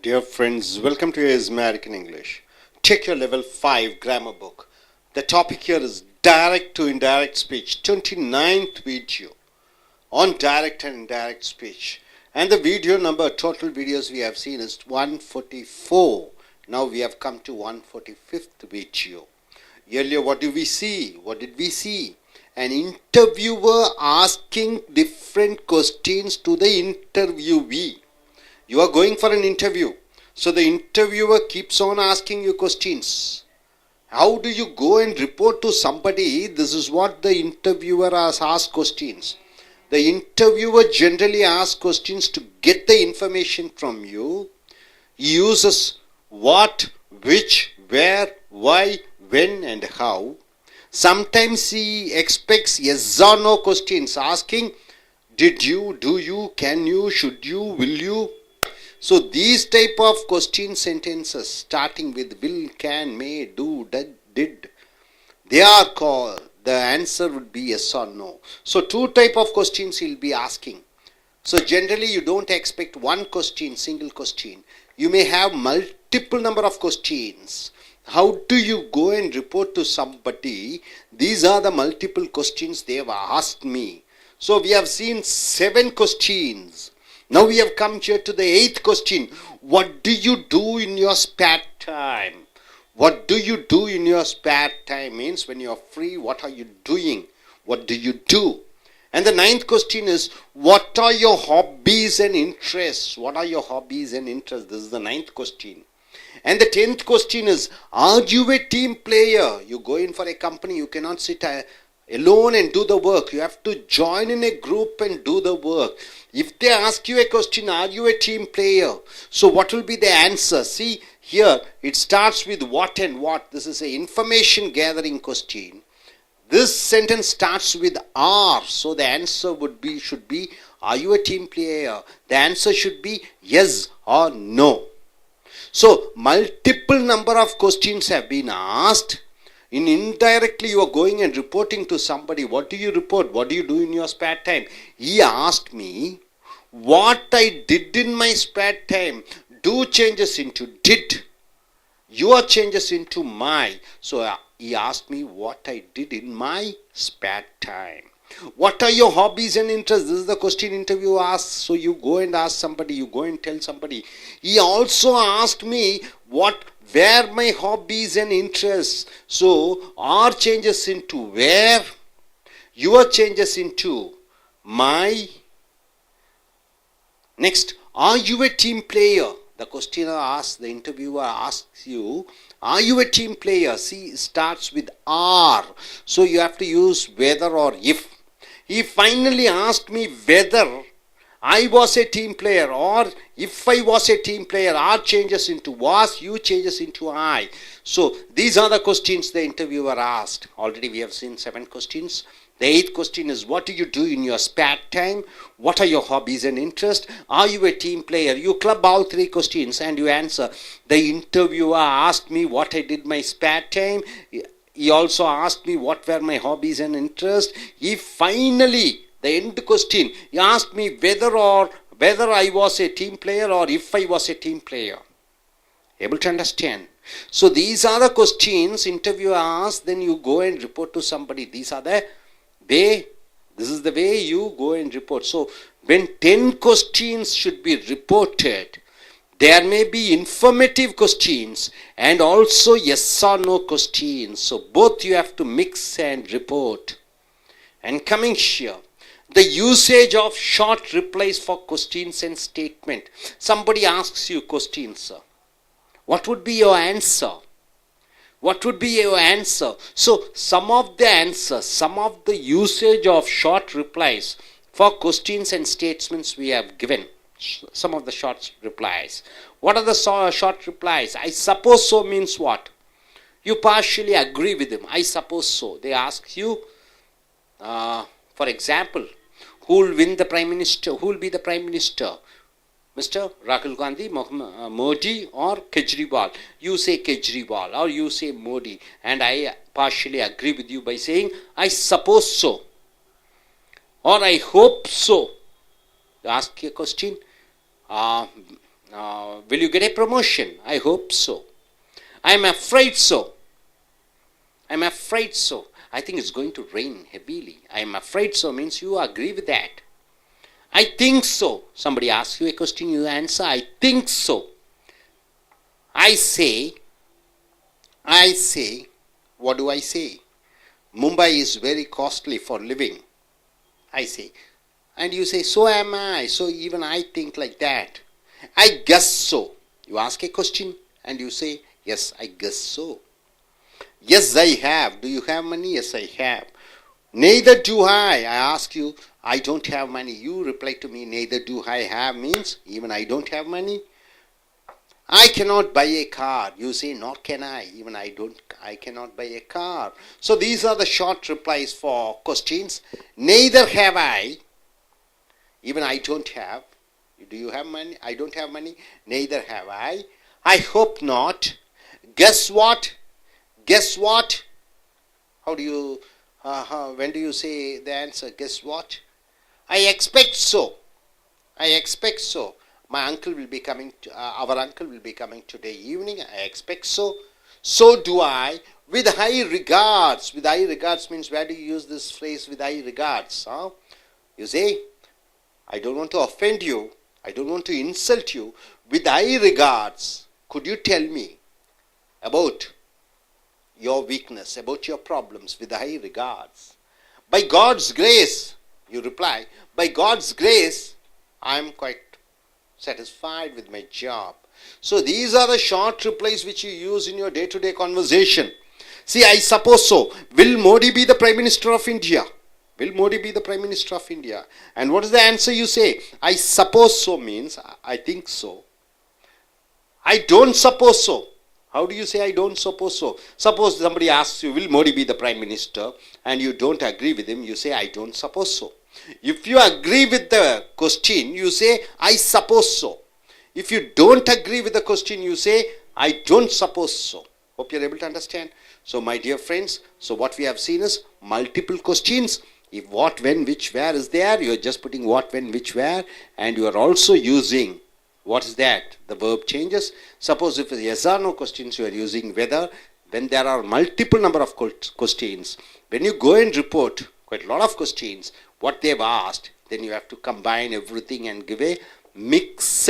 Dear friends, welcome to your American English. Take your level 5 grammar book. The topic here is direct to indirect speech, 29th video on direct and indirect speech. And the video number, total videos we have seen is 144. Now we have come to 145th video. Earlier what did we see? An interviewer asking different questions to the interviewee. You are going for an interview. So the interviewer keeps on asking you questions. How do you go and report to somebody? This is what the interviewer has asked questions. The interviewer generally asks questions to get the information from you. He uses what, which, where, why, when and how. Sometimes he expects yes or no questions asking did you, do you, can you, should you, will you. So these type of question sentences starting with will, can, may, do, did, they are called, the answer would be yes or no. So two type of questions he'll be asking. So generally you don't expect one question, single question. You may have multiple number of questions. How do you go and report to somebody? These are the multiple questions they have asked me. So we have seen 7 questions. Now we have come here to the 8th question. What do you do in your spare time? What do you do in your spare time means when you are free, what are you doing? What do you do? And the 9th question is, what are your hobbies and interests? What are your hobbies and interests? This is the 9th question. And the 10th question is, are you a team player? You go in for a company, you cannot sit alone and do the work. You have to join in a group and do the work. If they ask you a question, are you a team player? So what will be the answer? See here, it starts with what and what. This is an information gathering question. This sentence starts with are. So the answer should be, are you a team player? The answer should be yes or no. So multiple number of questions have been asked. Indirectly you are going and reporting to somebody. What do you report? What do you do in your spare time? He asked me what I did in my spare time. Do changes into did. Your changes into my. So he asked me what I did in my spare time. What are your hobbies and interests? This is the question interview asks. So you go and ask somebody. You go and tell somebody. He also asked me where my hobbies and interests. So our changes into where, your changes into my. Next, are you a team player? The questioner asks, the interviewer asks you, are you a team player? See, it starts with are. So you have to use whether or if. He finally asked me whether I was a team player or if I was a team player. R changes into was, you changes into I. So these are the questions the interviewer asked. Already we have seen 7 questions. The 8th question is, what do you do in your spare time? What are your hobbies and interests? Are you a team player? You club all 3 questions and you answer. The interviewer asked me what I did my spare time. He also asked me what were my hobbies and interests. He finally, the end question, he asked me whether I was a team player or if I was a team player. Able to understand? So these are the questions interviewer asks, then you go and report to somebody. These are the way, this is the way you go and report. So when 10 questions should be reported, there may be informative questions and also yes or no questions. So both you have to mix and report. And coming here, the usage of short replies for questions and statement. Somebody asks you questions. What would be your answer? What would be your answer? So some of the answers, some of the usage of short replies for questions and statements we have given. Some of the short replies. What are the short replies? I suppose so means what? You partially agree with them. I suppose so. They ask you, for example, who will win the prime minister? Who will be the prime minister? Mr. Rahul Gandhi, Modi or Kejriwal? You say Kejriwal or you say Modi, and I partially agree with you by saying I suppose so or I hope so. You ask a question. Will you get a promotion? I hope so. I am afraid so. I am afraid so. I think it's going to rain heavily. I am afraid so means you agree with that. I think so. Somebody asks you a question, you answer, I think so. I say, what do I say? Mumbai is very costly for living. I say. And you say, so am I. So even I think like that. I guess so. You ask a question and you say, yes, I guess so. Yes, I have. Do you have money? Yes, I have. Neither do I. I ask you, I don't have money. You reply to me, neither do I have means even I don't have money. I cannot buy a car. You say, nor can I. Even I cannot buy a car. So these are the short replies for questions. Neither have I. Even I don't have. Do you have money? I don't have money. Neither have I. I hope not. Guess what? Guess what? How do you, when do you say the answer? Guess what? I expect so. I expect so. My uncle will be coming, our uncle will be coming today evening. I expect so. So do I. With high regards. With high regards means where do you use this phrase with high regards? You say, I don't want to offend you. I don't want to insult you. With high regards, could you tell me about your weakness, about your problems with high regards? By God's grace, you reply, by God's grace, I am quite satisfied with my job. So these are the short replies which you use in your day-to-day conversation. See, I suppose so. Will Modi be the Prime Minister of India? Will Modi be the Prime Minister of India? And what is the answer you say? I suppose so means I think so. I don't suppose so. How do you say I don't suppose so? Suppose somebody asks you, will Modi be the Prime Minister? And you don't agree with him, you say, I don't suppose so. If you agree with the question, you say, I suppose so. If you don't agree with the question, you say, I don't suppose so. Hope you're able to understand. So my dear friends, so what we have seen is multiple questions. If what, when, which, where is there, you are just putting what, when, which, where, and you are also using, what is that? The verb changes. Suppose if it's yes or no questions, you are using whether. When there are multiple number of questions, when you go and report quite a lot of questions, what they have asked, then you have to combine everything and give a mixed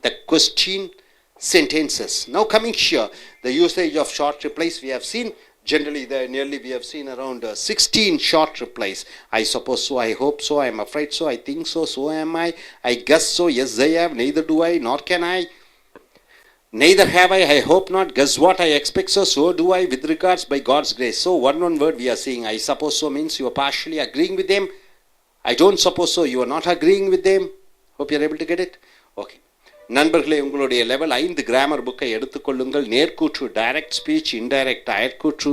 the question sentences. Now coming here, the usage of short replies we have seen. Generally, nearly we have seen around 16 short replies. I suppose so, I hope so, I am afraid so, I think so, so am I guess so, yes I have, neither do I, nor can I. Neither have I hope not, guess what, I expect so, so do I, with regards, by God's grace. So one word we are saying, I suppose so means you are partially agreeing with them. I don't suppose so, you are not agreeing with them. Hope you are able to get it. Okay. நண்பர்களே, உங்களுடைய level 5 grammar புக்கை எடுத்துக்கொள்ளுங்கள். நேர்கூற்று direct speech, indirect அயற்கூற்று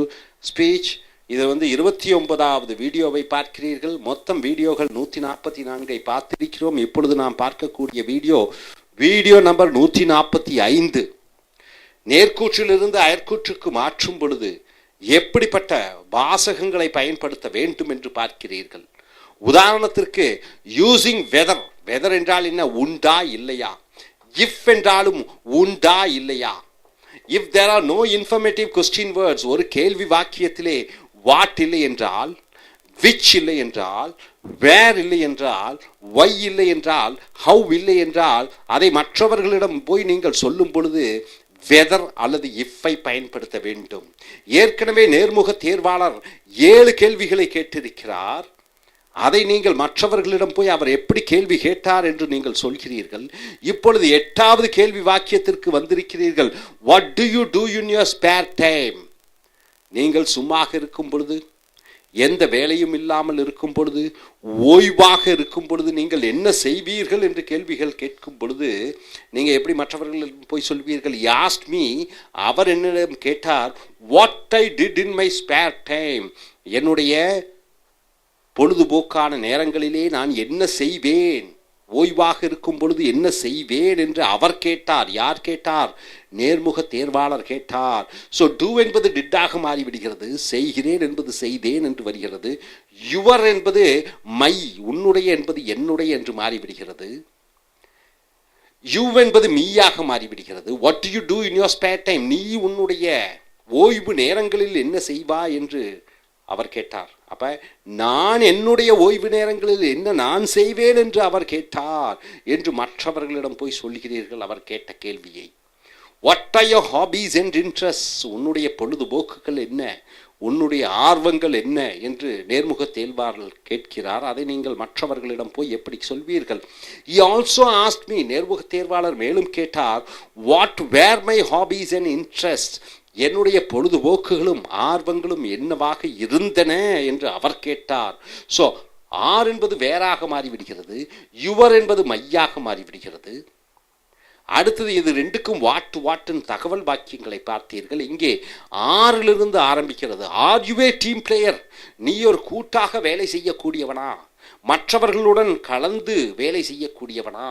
speech. இது 29வது வீடியோவை பார்க்கிறீர்கள். மொத்தம் வீடியோகள் 144ஐ பார்த்திருக்கிறோம். இப்பொழுது நாம் பார்க்கக்கூடிய வீடியோ நம்பர் 145. நேர்கூற்றிலிருந்து அயற்கூற்றுக்கு மாற்றும் பொழுது எப்படிப்பட்ட வாசகங்களை பயன்படுத்த வேண்டும் என்று பார்க்கிறீர்கள். உதாரணத்திற்கு யூசிங் வெதர். வெதர் என்றால் என்ன? உண்டா இல்லையா? இஃப் என்றாலும் உண்டா இல்லையா? If there are no informative question words, ஒரு கேள்வி வாக்கியத்திலே வாட் இல்லை என்றால், விச் இல்லை என்றால், வேர் இல்லை என்றால், வை இல்லை என்றால், ஹவ் இல்லை என்றால், அதை மற்றவர்களிடம் போய் நீங்கள் சொல்லும் பொழுது வெதர் அல்லது இஃப்பை பயன்படுத்த வேண்டும். ஏற்கனவே நேர்முக தேர்வாளர் 7 கேள்விகளை கேட்டிருக்கிறார். அதை நீங்கள் மற்றவர்களிடம் போய் அவர் எப்படி கேள்வி கேட்டார் என்று நீங்கள் சொல்கிறீர்கள். இப்பொழுது 8வது கேள்வி வாக்கியத்திற்கு வந்திருக்கிறீர்கள். What do you do in your spare time? நீங்கள் சும்மாக இருக்கும் பொழுது, எந்த வேலையும் இல்லாமல் இருக்கும் பொழுது, ஓய்வாக இருக்கும் பொழுது நீங்கள் என்ன செய்வீர்கள் என்று கேள்விகள் கேட்கும் பொழுது நீங்கள் எப்படி மற்றவர்களிடம் போய் சொல்வீர்கள்? ஆஸ்ட் மீ, அவர் என்னிடம் கேட்டார், what I did in my spare time, என்னுடைய பொழுதுபோக்கான நேரங்களிலே நான் என்ன செய்வேன், ஓய்வாக இருக்கும் பொழுது என்ன செய்வேன் என்று அவர் கேட்டார். யார் கேட்டார்? நேர்முக தேர்வாளர் கேட்டார். ஸோ டூ என்பது டிட்டாக மாறிவிடுகிறது. செய்கிறேன் என்பது செய்தேன் என்று வருகிறது. யுவர் என்பது மை, உன்னுடைய என்பது என்னுடைய என்று மாறிவிடுகிறது. யூ என்பது மீயாக மாறிவிடுகிறது. What do you do in your spare time, நீ உன்னுடைய ஓய்வு நேரங்களில் என்ன செய்வா என்று அவர் கேட்டார். அப்ப நான் என்னுடைய ஓய்வு நேரங்களில் என்ன நான் செய்வேன் என்று அவர் கேட்டார் என்று மற்றவர்களிடம் போய் சொல்கிறீர்கள் அவர் கேட்ட கேள்வியை. What are your hobbies and interest, உன்னுடைய பொழுதுபோக்குகள் என்ன, உன்னுடைய ஆர்வங்கள் என்ன என்று நேர்முக தேர்வாளர் கேட்கிறார். அதை நீங்கள் மற்றவர்களிடம் போய் எப்படி சொல்வீர்கள்? He also asked me, நேர்முக தேர்வாளர் மேலும் கேட்டார், what were my hobbies and interests, என்னுடைய பொழுதுபோக்குகளும் ஆர்வங்களும் என்னவாக இருந்தன என்று அவர் கேட்டார். ஸோ ஆர் என்பது வேறாக மாறிவிடுகிறது, யுவர் என்பது மையாக மாறிவிடுகிறது. அடுத்தது இது ரெண்டுக்கும் வாட்டுன்னு தகவல் வாக்கியங்களை பார்த்தீர்கள். இங்கே ஆறிலிருந்து ஆரம்பிக்கிறது. Are you A team player, நீ ஒரு கூட்டாக வேலை செய்யக்கூடியவனா, மற்றவர்களுடன் கலந்து வேலை செய்யக்கூடியவனா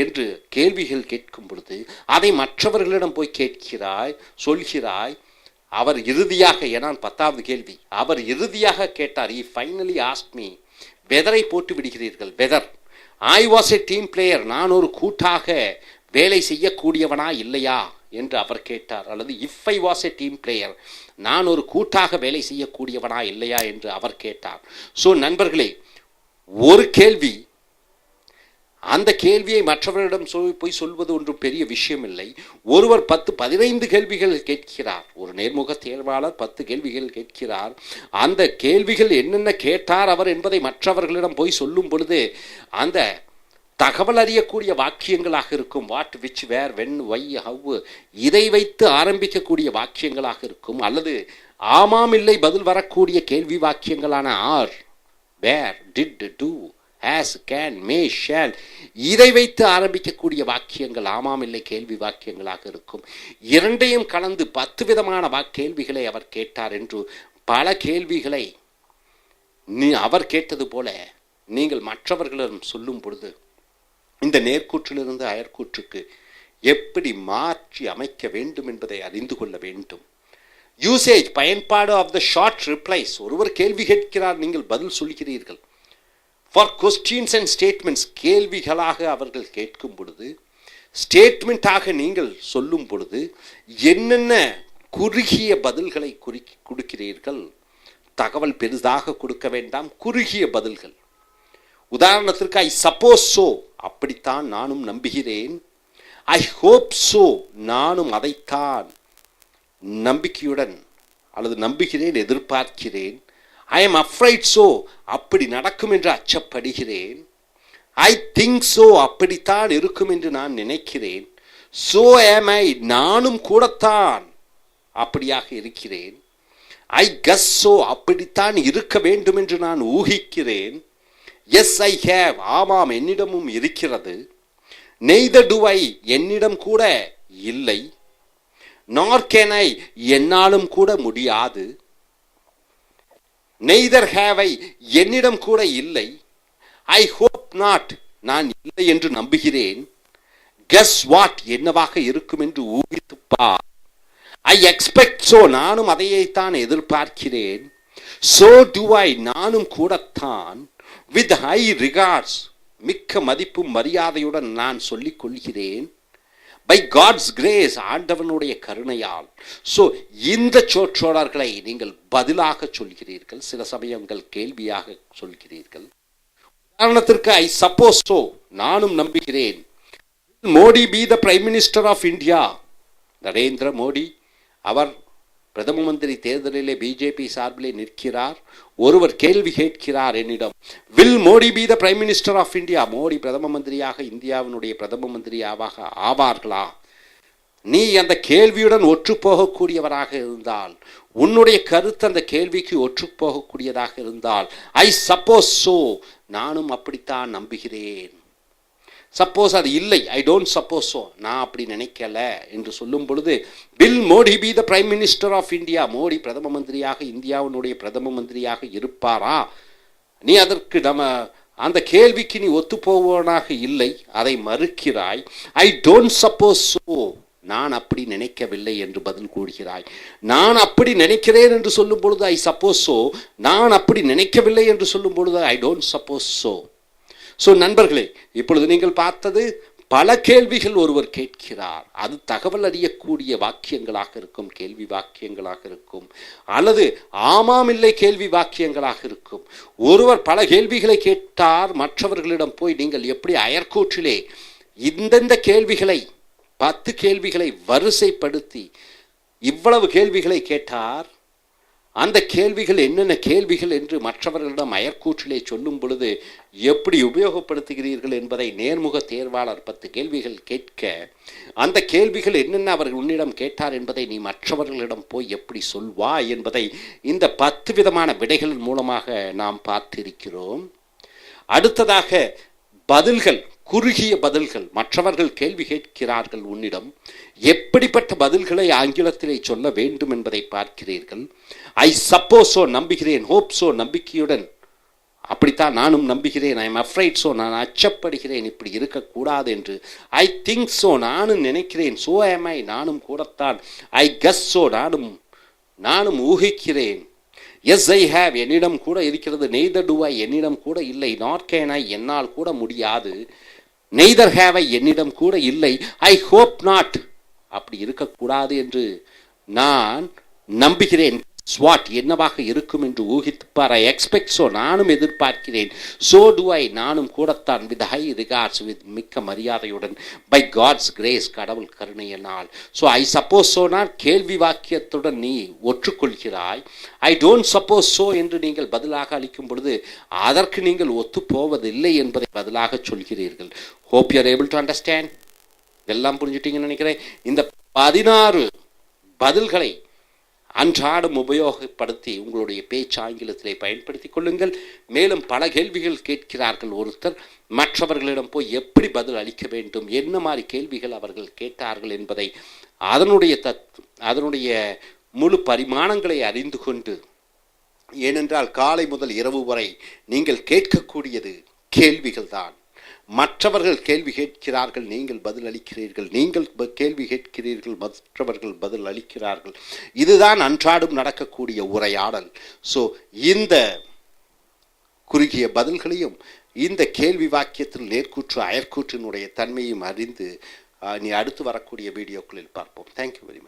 என்று கேள்விகள் கேட்கும் பொழுது அதை மற்றவர்களிடம் போய் சொல்கிறாய். அவர் இறுதியாக, ஏன்னா 10வது கேள்வி, அவர் இறுதியாக கேட்டார். he finally asked me, வெதரை போட்டு விடுகிறீர்கள். Whether I was a team player, நான் ஒரு கூட்டாக வேலை செய்யக்கூடியவனா இல்லையா என்று அவர் கேட்டார். அல்லது if I was a team player, நான் ஒரு கூட்டாக வேலை செய்யக்கூடியவனா இல்லையா என்று அவர் கேட்டார். ஸோ நண்பர்களே, ஒரு கேள்வி, அந்த கேள்வியை மற்றவரிடம் போய் சொல்வது ஒன்றும் பெரிய விஷயம் இல்லை. ஒருவர் 10-15 கேள்விகள் கேட்கிறார், ஒரு நேர்முக தேர்வாளர் 10 கேள்விகள் கேட்கிறார். அந்த கேள்விகள் என்னென்ன கேட்டார் அவர் என்பதை மற்றவர்களிடம் போய் சொல்லும் பொழுது அந்த தகவல் அறியக்கூடிய வாக்கியங்களாக இருக்கும். What, which, where, when, why, how, இதை வைத்து ஆரம்பிக்கக்கூடிய வாக்கியங்களாக இருக்கும். அல்லது ஆமாம் இல்லை பதில் வரக்கூடிய கேள்வி வாக்கியங்களான are, where, did, do, has, can, may, shall, இதை வைத்து ஆரம்பிக்கக்கூடிய வாக்கியங்கள் ஆமாம் இல்லை கேள்வி வாக்கியங்களாக இருக்கும். இரண்டையும் கலந்து 10 விதமான கேள்விகளை அவர் கேட்டார் என்று பல கேள்விகளை அவர் கேட்டது போல நீங்கள் மற்றவர்களிடம் சொல்லும் பொழுது இந்த நேர்கூற்றிலிருந்து அயற்கூற்றுக்கு எப்படி மாற்றி அமைக்க வேண்டும் என்பதை அறிந்து கொள்ள வேண்டும். யூசேஜ், பயன்பாடு ஆஃப் த ஷார்ட் ரிப்ளைஸ், ஒருவர் கேள்வி கேட்கிறார், நீங்கள் பதில் சொல்கிறீர்கள். ஃபார் கொஸ்டின்ஸ் அண்ட் ஸ்டேட்மெண்ட்ஸ், கேள்விகளாக அவர்கள் கேட்கும் பொழுது, ஸ்டேட்மெண்ட்டாக நீங்கள் சொல்லும் பொழுது என்னென்ன குறுகிய பதில்களை கொடுக்கிறீர்கள். தகவல் பெரிதாக கொடுக்க வேண்டாம், குறுகிய பதில்கள். உதாரணத்திற்கு ஐ சப்போஸ் சோ, அப்படித்தான் நானும் நம்புகிறேன். ஐ ஹோப் சோ, நானும் அதைத்தான் நம்பிக்கையுடன் அல்லது நம்புகிறேன், எதிர்பார்க்கிறேன். ஐ எம் அஃப்ரைட் சோ, அப்படி நடக்கும் என்று அச்சப்படுகிறேன். ஐ திங்க் சோ, அப்படித்தான் இருக்கும் என்று நான் நினைக்கிறேன். சோ am I, நானும் கூடத்தான் அப்படியாக இருக்கிறேன். ஐ கஸ் சோ, அப்படித்தான் இருக்க வேண்டும் என்று நான் ஊகிக்கிறேன். எஸ் ஐ ஹேவ், ஆமாம் என்னிடமும் இருக்கிறது. நெய்தர் டு ஐ, என்னிடம் கூட இல்லை. நார் கேன் ஐ, என்னாலும் கூட முடியாது. நெய்தர் ஹேவ் ஐ, என்னிடம் கூட இல்லை. ஐ ஹோப் நாட், நான் இல்லை என்று நம்புகிறேன். கெஸ் வாட், என்னவாக இருக்கும் என்று ஊகித்துப்பார். ஐ எக்ஸ்பெக்ட் சோ, நானும் அதையைத்தான் எதிர்பார்க்கிறேன். சோ டு ஐ, நானும் கூடத்தான். வித் ஹை ரிகார்ட்ஸ், மிக்க மதிப்பும் மரியாதையுடன் நான் சொல்லிக் கொள்கிறேன். பை காட்ஸ் கிரேஸ், ஆண்டவனுடைய கருணையால். ஸோ இந்த சொற்றொடர்களை நீங்கள் பதிலாக சொல்கிறீர்கள், சில சமயங்கள் கேள்வியாக சொல்கிறீர்கள். உதாரணத்திற்கு ஐ சப்போஸ் சோ, நானும் நம்புகிறேன். Modi be the prime minister of India, Narendra Modi அவர் பிரதம மந்திரி தேர்தலிலே பிஜேபி சார்பிலே நிற்கிறார். ஒருவர் கேள்வி கேட்கிறார் என்னிடம், will Modi be the prime minister of India, Modi பிரதம மந்திரியாக இந்தியாவினுடைய பிரதம மந்திரியாக ஆவார்களா? நீ அந்த கேள்வியுடன் ஒற்று போகக்கூடியவராக இருந்தால், உன்னுடைய கருத்து அந்த கேள்விக்கு ஒற்று போகக்கூடியதாக இருந்தால், ஐ சப்போஸ் சோ, நானும் அப்படித்தான் நம்புகிறேன். சப்போஸ் அது இல்லை, ஐ டோன்ட் சப்போஸ் சோ, நான் அப்படி நினைக்கல என்று சொல்லும் பொழுது, will Modi be the prime minister of India, Modi பிரதம மந்திரியாக இந்தியாவினுடைய பிரதம மந்திரியாக இருப்பாரா? நீ அதற்கு அந்த கேள்விக்கு நீ ஒத்துப்போவனாக இல்லை, அதை மறுக்கிறாய். ஐ டோன்ட் சப்போஸ் சோ, நான் அப்படி நினைக்கவில்லை என்று பதில் கூறுகிறாய். நான் அப்படி நினைக்கிறேன் என்று சொல்லும் பொழுது ஐ சப்போஸ் சோ, நான் அப்படி நினைக்கவில்லை என்று சொல்லும் பொழுது I don't suppose so. So நண்பர்களே, இப்பொழுது நீங்கள் பார்த்தது பல கேள்விகள் ஒருவர் கேட்கிறார். அது தகவல் அறியக்கூடிய வாக்கியங்களாக இருக்கும், கேள்வி வாக்கியங்களாக இருக்கும், அல்லது ஆமாம் இல்லை கேள்வி வாக்கியங்களாக இருக்கும். ஒருவர் பல கேள்விகளை கேட்டார். மற்றவர்களிடம் போய் நீங்கள் எப்படி அயற்கூற்றிலே இந்தந்த கேள்விகளை 10 கேள்விகளை வரிசைப்படுத்தி இவ்வளவு கேள்விகளை கேட்டார். அந்த கேள்விகள் என்னென்ன கேள்விகள் என்று மற்றவர்களிடம் அயற்கூற்றிலே சொல்லும் பொழுது எப்படி உபயோகப்படுத்துகிறீர்கள் என்பதை நேர்முக தேர்வாளர் 10 கேள்விகள் கேட்க, அந்த கேள்விகள் என்னென்ன அவர்கள் உன்னிடம் கேட்டார் என்பதை நீ மற்றவர்களிடம் போய் எப்படி சொல்வா என்பதை இந்த 10 விதமான விடைகளின் மூலமாக நாம் பார்த்திருக்கிறோம். அடுத்ததாக பதில்கள், குறுகிய பதில்கள். மற்றவர்கள் கேள்வி கேட்கிறார்கள் உன்னிடம், எப்படிப்பட்ட பதில்களை ஆங்கிலத்திலே சொல்ல வேண்டும் என்பதை பார்க்கிறீர்கள். ஐ சப்போஸோ நம்புகிறேன், ஹோப்ஸோ நம்பிக்கையுடன், அப்படித்தான் நானும் நம்புகிறேன், ஐ எம் அஃப்ரைட் ஸோ நான் அச்சப்படுகிறேன், இப்படி இருக்கக்கூடாது என்று. ஐ திங்க் ஸோ நானும் நினைக்கிறேன், ஸோ ஆம் ஐ நானும் கூடத்தான், ஐ கெஸ் ஸோ நானும் ஊகிக்கிறேன், எஸ் ஐ ஹேவ் என்னிடம் கூட இருக்கிறது, நெய்தர் டு ஐ என்னிடம் கூட இல்லை, நாட் கேன் ஐ என்னால் கூட முடியாது, நெய்தர் ஹேவ் ஐ என்னிடம் கூட இல்லை, ஐ ஹோப் நாட் அப்படி இருக்கக்கூடாது என்று நான் நம்புகிறேன், ஸ்வாட் என்னவாக இருக்கும் என்று ஊகித்துப்பார், ஐ எக்ஸ்பெக்ட் ஸோ நானும் எதிர்பார்க்கிறேன், ஸோ டு ஐ நானும் கூடத்தான், வித் ஹை ரிகார்ட்ஸ் வித் மிக்க மரியாதையுடன், பை காட்ஸ் கிரேஸ் கடவுள் கருணையினால். ஸோ ஐ சப்போஸ் ஸோ நான் கேள்வி வாக்கியத்துடன் நீ ஒற்றுக்கொள்கிறாய். ஐ டோன்ட் சப்போஸ் ஸோ என்று நீங்கள் பதிலாக அளிக்கும் பொழுது அதற்கு நீங்கள் ஒத்துப்போவதில்லை என்பதை பதிலாக சொல்கிறீர்கள். Hope you are able to understand. இதெல்லாம் புரிஞ்சுட்டீங்கன்னு நினைக்கிறேன். இந்த 16 பதில்களை அன்றாடம் உபயோகப்படுத்தி உங்களுடைய பேச்சு ஆங்கிலத்திலே பயன்படுத்தி கொள்ளுங்கள். மேலும் பல கேள்விகள் கேட்கிறார்கள் ஒருத்தர், மற்றவர்களிடம் போய் எப்படி பதில் அளிக்க வேண்டும், என்ன மாதிரி கேள்விகள் அவர்கள் கேட்டார்கள் என்பதை அதனுடைய முழு பரிமாணங்களை அறிந்து கொண்டு, ஏனென்றால் காலை முதல் இரவு வரை நீங்கள் கேட்கக்கூடியது கேள்விகள் தான். மற்றவர்கள் கேள்வி கேட்கிறார்கள், நீங்கள் பதில் அளிக்கிறீர்கள், நீங்கள் கேள்வி கேட்கிறீர்கள், மற்றவர்கள் பதில் அளிக்கிறார்கள். இதுதான் அன்றாடம் நடக்கக்கூடிய உரையாடல். ஸோ இந்த குறுகிய பதில்களையும் இந்த கேள்வி வாக்கியத்தில் நேர்கூற்று அயற்கூற்றினுடைய தன்மையும் அறிந்து நீ அடுத்து வரக்கூடிய வீடியோக்களில் பார்ப்போம். Thank you very much.